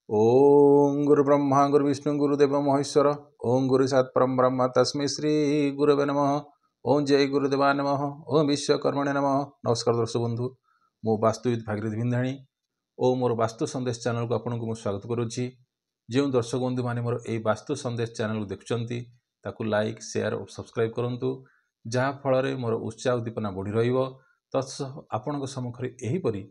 ओम गुरु ब्रह्मा गुरु विष्णु गुरुदेव महेश्वर। ओम गुरु सात परम ब्रह्म तस्मै श्री गुरवे नमः। ओम जय गुरुदेवा नमः। ओम विश्वकर्मणे नमः। नमस्कार दर्शक बंधु, मो वास्तुविद भागीरथी भिंधाणी और मोर वास्तु संदेश चैनल को आपको मुझे स्वागत करुच्ची। जो दर्शक बंधु मैंने मोर यही वास्तु संदेश चैनल को देखुं लाइक शेयर और सब्सक्राइब करूँ, जहाँफल मोर उत्साह उद्दीपना बढ़ी रत्सह आपण सम्मुखें यहीपरि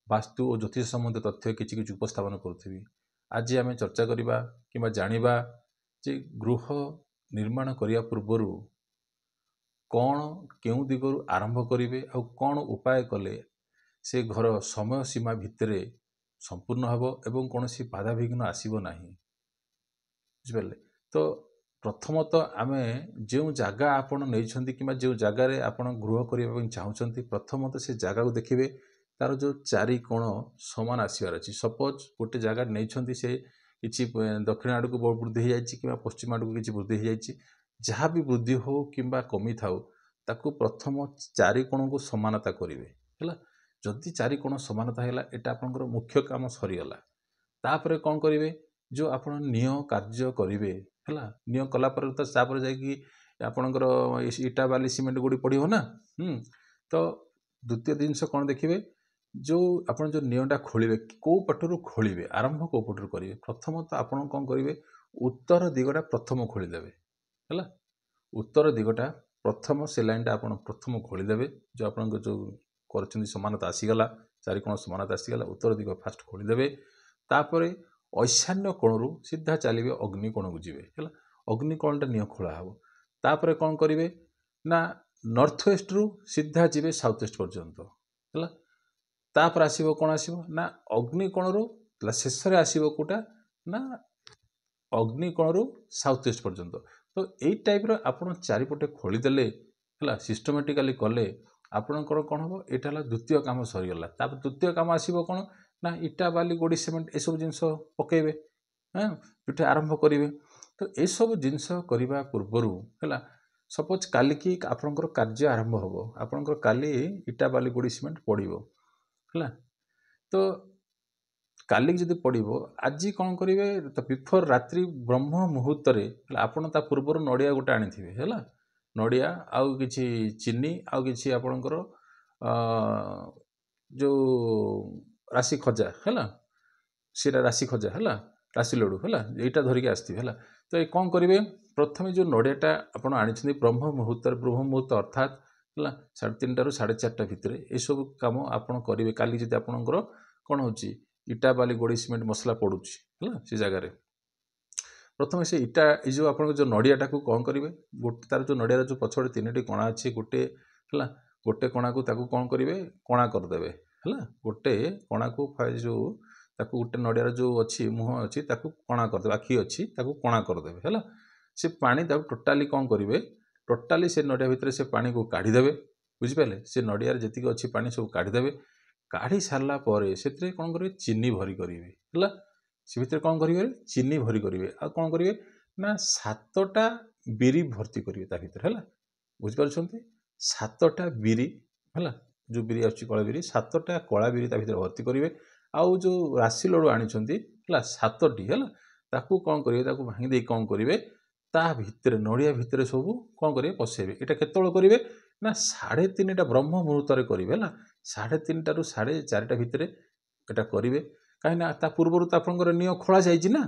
वास्तु और ज्योतिष संबंधी तथ्य किसी किसी उपस्थापन करुँगी। आज आम चर्चा करवा कि जानिबा जे गृह निर्माण करने पूर्वर कौन केउं दिगरु आरंभ करेंगे आ कौन उपाय कले से घर समय सीमा भितर संपूर्ण हब एवं कौन सी बाधाविघ्न आसब ना। बुझिपारे तो प्रथमतः आम जो जगह आपण नहीं कि जो जगार आप गृह करने चाहते प्रथमतः से जगह को देखिए तार जो चारि कोण समान आसबार अच्छी। सपोज गोटे जगह नहीं से किसी दक्षिण आड़ को वृद्धि हो जाए कि पश्चिम आड़ को किसी वृद्धि हो जाए, जहाँ भी वृद्धि हो कि कमी थाउ ताकू प्रथम चारि कोण को समानता करेंगे है। जदि चारि कोण समानता है यहाँ आपंकर मुख्य काम सरीगला। तापर कौन करेंगे जो आप निय कार्य करेंगे है, निय कलापर तो जाकि आपणकर इटा बाली सीमेंट गुड़ी पड़ो ना। तो द्वितीय जिनस कौन देखिए जो आप जो नियटा खोलिए कौ पटरू खोलिए आरंभ कौ पटरू करेंगे। प्रथम तो आप कौन करेंगे उत्तर दिगटा प्रथम खोलीदेवे है। उत्तर दिगटा प्रथम से लाइन आप प्रथम खोलीदेवे जो आप जो कर समानता आसीगला, चारि कोण समानता आसीगला, उत्तर दिग फास्ट खोलीदेवे। तापर ईशान्य कोणरू सीधा चलिए अग्निकोण को जी है। अग्निकोणटा निय खोला हम। तापर कौन करेंगे ना नॉर्थ वेस्ट रु सीधा जी साउथ वेस्ट पर्यंत है। तापर आसो कौन आसो ना अग्निकोणरू शेष आसो कौटा ना अग्निकोणरू साउथ वेस्ट पर्यंत। तो यही टाइप आप चारिपटे खोलीदेले है सिस्टमेटिकाली कले आपणकर कौन हम यहाँ द्वितीय काम सरीगला। तापर तृतीय काम आसो कौन ना इटा बाली गोड़ी सीमेंट ये सब जिनस पकेबे हाँ ये आरंभ करेंगे। तो ये सब जिनस करने पूर्वर है सपोज काली की आपणकर कार्य आरंभ हम आपणकर काली इटा बाली गोड़ी सीमेंट पड़ो है। तो काली जदि पड़ो आज कौन करेंगे तो बिफोर रात्रि ब्रह्म मुहूर्त आपड़ ता पूर्वर नड़िया गोटे आनी है नड़िया आउ कि चीनी आउ कि आपणकर जो राशि खजा है सीरा राशि खजा है राशि लडू है यहाँ धरिकी आसती है। तो ये कौन करेंगे प्रथम जो नड़ियाटा आप आनी ब्रह्म मुहूर्त अर्थात है 3:30 ରୁ 4:30 भितर यू कम आप करेंगे। काली जब आपंकर कौन हो इटा बाली गोड़ी सीमेंट मसला पड़ुची है से जगार प्रथम से इटा जो आप जो नड़ियाटा को कौन करेंगे गोटे तार जो नड़ियार जो पछड़े 3टी कणा अच्छी गोटे है गोटे कणा को कौन करेंगे कणा करदे है। गोटे कणा को जो गोटे नड़ियार जो अच्छी मुह अच्छी कणा करदे आखि अच्छी कणा करदे है। से पानी टोटाली कौन करेंगे टोटाली से नड़िया भितर से पानी को काढ़ीदेवे। बुझिपारे से नड़ियार जी अच्छी पानी सब काढ़ीदेवे। काढ़ी सारा पर से कौन करेंगे चीनी भरी करेंगे है। से भितर कौन करेंगे चीनी भरी करेंगे आ कौन करेंगे ना 7टा बिरी भर्ती करेंगे भितर है। बुझिपार 7टा बिरी है जो बिरी आला बिरी 7टा कला बिरी भितर भर्ती करेंगे। आउ जो राशि लडू आनी है 7टी है ताकू कौन करेंगे भांगी दे कौन करेंगे ता भितर नड़िया भितर सब कौन करेंगे पशेबे। यहाँ केतल करेंगे ना 3:30टा ब्रह्म मुहूर्त करेंगे है 3:30 ରୁ 4:30 भितर यहाँ करेंगे कहीं ता पूर्वर तो आपंकर निय खोला जाइए ना।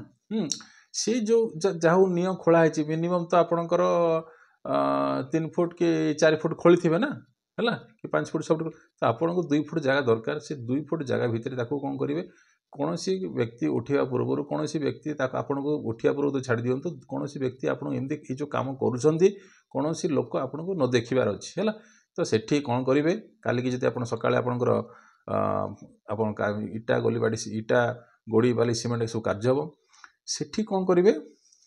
सी जो जहाँ निय खोला है मिनिमम तो आपणकर 3 फुट कि 4 फुट खोली थे ना है कि 5 फुट सब तो आपन को 2 फुट जगह दरकार। से 2 फुट जगह भितर कौन करेंगे कौन सी व्यक्ति उठा पूर्व कौन सी व्यक्ति आपन को उठा पूर्व तो छाड़ दिंतु कौन सी व्यक्ति आप जो कम कर कौन सी लोक आपन को न देखार अच्छी है। तो सेठी कौन करेंगे काली की जब सका आपंकर आप इटा गली बाड़ी इटा गोड़ी बाली सीमेंट सब कार्य हम सेठी कौन करेंगे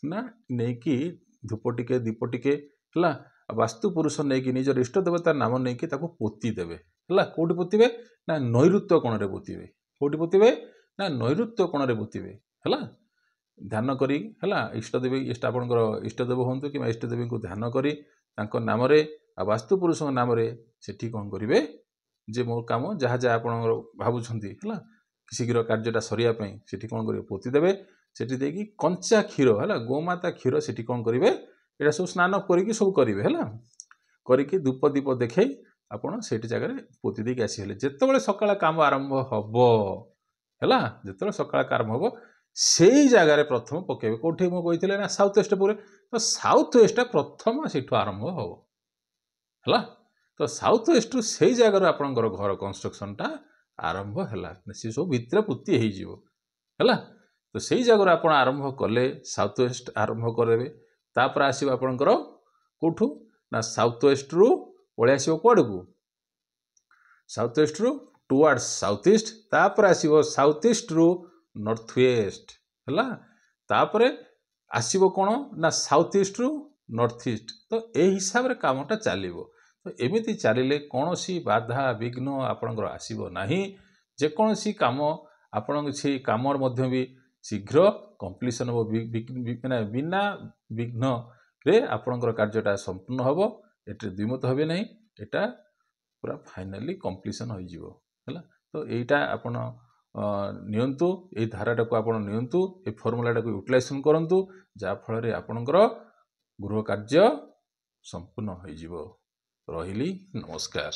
ना नहीं कि धूप टिके दीप टिके है वास्तु पुरुष नहीं कि निजर इष्ट देवतार नाम नहीं कि पोती देवे है। कौटी पोतीबे ना नैऋत्य कोण पोतीबे कौटी पोतीबे ना नैऋत्य कोण पोतीबे है। ध्यान करी है इष्टदेवी इष्ट आपंकर इष्टदेव हूँ कि इष्टदेवी को ध्यान करी नाम वास्तु पुरुष नाम से कौन करेंगे जे मोर कम जहाँ जहाँ आप भावुं है ଶୀଘ୍ର କାର୍ଯ୍ୟଟା ସରିବା ପାଇଁ ସେଠି କ'ଣ କରିବେ ପୋତି ଦେବେ। ସେଠି ଦେଇକି କଞ୍ଚା କ୍ଷୀର ହେଲା ଗୋମାତା କ୍ଷୀର ସେଠି କ'ଣ କରିବେ ଏଇଟା ସବୁ ସ୍ନାନ କରିକି ସବୁ କରିବେ ହେଲା କରିକି ଧୂପ ଦୀପ ଦେଖେଇ ଆପଣ ସେଇଠି ଜାଗାରେ ପୋତି ଦେଇକି ଆସିଗଲେ। ଯେତେବେଳେ ସକାଳ କାମ ଆରମ୍ଭ ହବ ହେଲା ଯେତେବେଳେ ସକାଳ କାମ ହବ ସେଇ ଜାଗାରେ ପ୍ରଥମ ପକେଇବେ। କୋଉଠି ମୁଁ କହିଥିଲି ନା ସାଉଥ ୱେଷ୍ଟ ପରେ ତ ସାଉଥ ୱେଷ୍ଟଟା ପ୍ରଥମ ସେଠୁ ଆରମ୍ଭ ହବ ହେଲା। ତ ସାଉଥ ୱେଷ୍ଟରୁ ସେଇ ଜାଗାରୁ ଆପଣଙ୍କର ଘର କନଷ୍ଟ୍ରକ୍ସନଟା ଆରମ୍ଭ ହେଲା ସେ ସବୁ ଭିତରେ ପୋତି ହେଇଯିବ ହେଲା। ତ ସେଇ ଜାଗାରୁ ଆପଣ ଆରମ୍ଭ କଲେ ସାଉଥ ୱେଷ୍ଟ ଆରମ୍ଭ କରିଦେବେ। ତାପରେ ଆସିବ ଆପଣଙ୍କର କୋଉଠୁ ନା ସାଉଥ ୱେଷ୍ଟରୁ ପଳେଇ ଆସିବ କୁଆଡ଼କୁ ସାଉଥ ୱେଷ୍ଟରୁ ଟୁୱାର୍ଡସ୍ ସାଉଥ ଇଷ୍ଟ। ତାପରେ ଆସିବ ସାଉଥ ଇଷ୍ଟରୁ ନର୍ଥ ୱେଷ୍ଟ ହେଲା। ତାପରେ ଆସିବ କ'ଣ ନା ସାଉଥ ଇଷ୍ଟରୁ ନର୍ଥ ଇଷ୍ଟ। ତ ଏହି ହିସାବରେ କାମଟା ଚାଲିବ। ତ ଏମିତି ଚାଲିଲେ କୌଣସି ବାଧା ବିଘ୍ନ ଆପଣଙ୍କର ଆସିବ ନାହିଁ। ଯେକୌଣସି କାମ ଆପଣଙ୍କ ସେଇ କାମର ମଧ୍ୟ ବି ଶୀଘ୍ର କମ୍ପ୍ଲିସନ୍ ହେବ ବିନା ବିଘ୍ନରେ ଆପଣଙ୍କର କାର୍ଯ୍ୟଟା ସମ୍ପୂର୍ଣ୍ଣ ହେବ। ଏଥିରେ ଦ୍ୱିମତ ହେବେ ନାହିଁ ଏଇଟା ପୁରା ଫାଇନାଲି କମ୍ପ୍ଲିସନ୍ ହୋଇଯିବ ହେଲା। ତ ଏଇଟା ଆପଣ ନିଅନ୍ତୁ ଏଇ ଧାରାଟାକୁ ଆପଣ ନିଅନ୍ତୁ ଏ ଫର୍ମୁଲାଟାକୁ ୟୁଟିଲାଇଜେସନ୍ କରନ୍ତୁ ଯାହାଫଳରେ ଆପଣଙ୍କର ଗୃହ କାର୍ଯ୍ୟ ସମ୍ପୂର୍ଣ୍ଣ ହୋଇଯିବ। ରହିଲି ନମସ୍କାର।